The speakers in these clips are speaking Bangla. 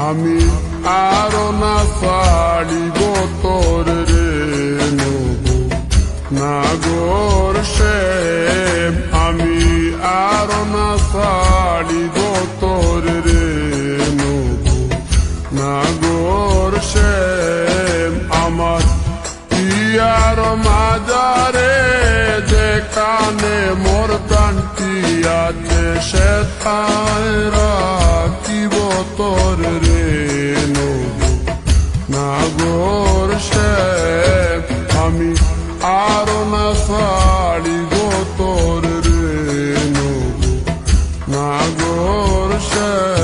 আমি আরো না ছাড়িব তোর রে নবু নাগর শ্যাম আমি আরো না ছাড়িব তোর রে নবু নাগর শ্যাম আমার পিয়ার মাজারে যেখানে মোর প্রাণটি আছে সেথায় রাখিব তোর রে নবু নাগর শ্যাম আমি আরো না ছাড়িব তোর রে নবু নাগর শ্যাম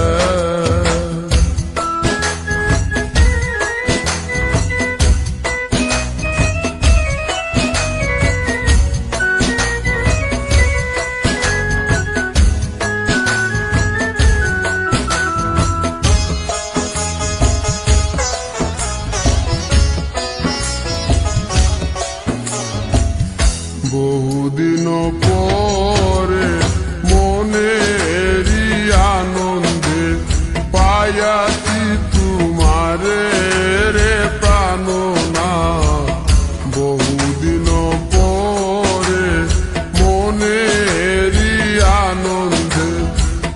বহুদিন পরে মনেরই আনন্দে পায়াছি তোমারে রে প্রাণনা বহুদিন পরে মনেরই আনন্দে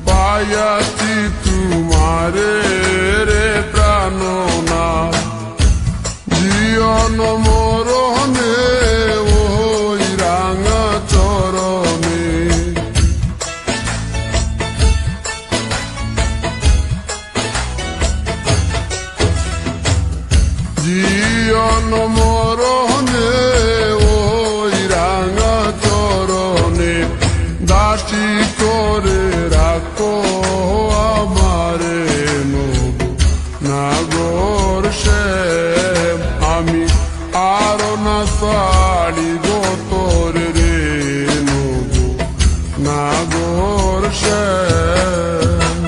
পায়াছি তোমারে রে প্রাণনা জীবন মরণে জীবন মরণে ওই রাঙা চরণে দাসী করে রাখো আমারে নবু নাগর শ্যাম আমি আরো না ছাড়িব তোর রে নবু নাগর শ্যাম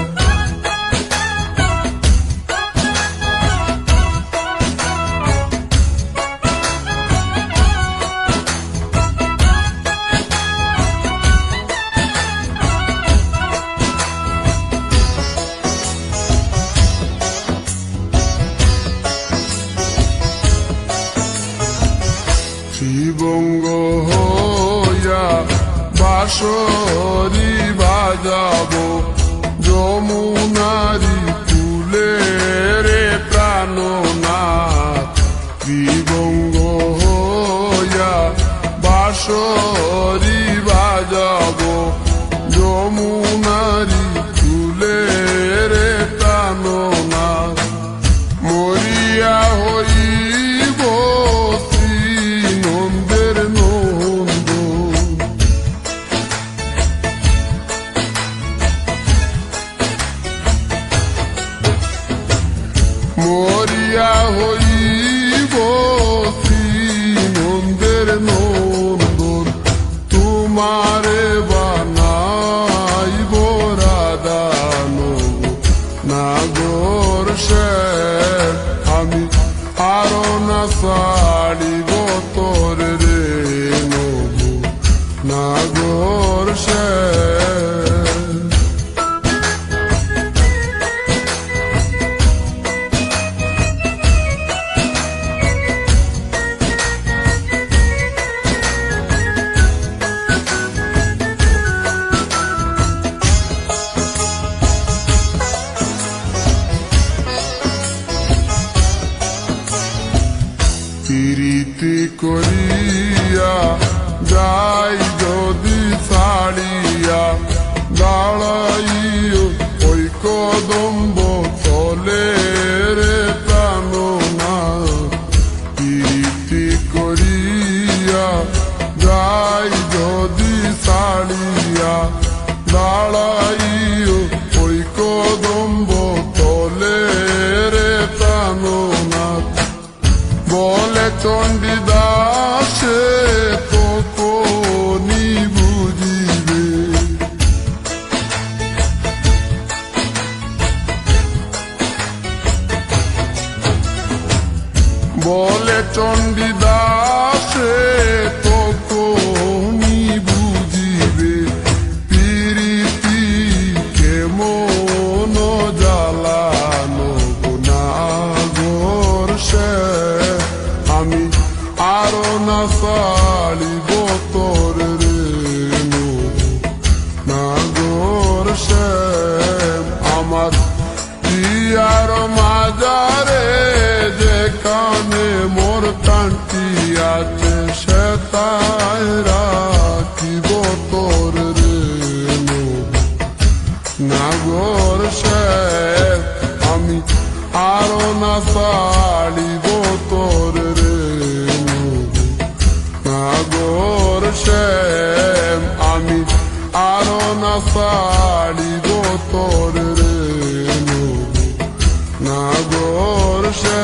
শিবঙ্গ হইয়া বাঁশরি বাজাবো যমুনারি কুলে রে প্রাণনাথ শিবঙ্গ হইয়া বাঁশরি বাজাবো যমুনারি কুলে রে প্রাণনাথ মরিয়া হইব মরিয়া হইব নন্দের নন্দন তোমারে বানাইব রাধা নবু নাগর শ্যাম আমি আরো না ছাড়িব তোর রে নবু নাগর শ্যাম প্রীতি করিয়া যাই যদি ছাড়িয়া দাঁড়াইও ওই কদম্ব তলে রে প্রাণনা প্রীতি করিয়া যাই যদি ছাড়িয়া দাঁড়াইও ওই কদম্ব তলে রে প্রাণনা বলে চণ্ডীদাসে তো কোনি বুঝিবে বলে চণ্ডীদাসে তো কোনি বুঝিবে প্রীতি কেমন জ্বালানো আমার পিয়ার মাজারে যেখানে মোর কান্তি আছে সে তাই রাখিব তোর রে নাগর সে আমি আরো না ছাড়িব তোর রে নাগর সে আমি আরো না ছাড়িব তোর রে নাগর সে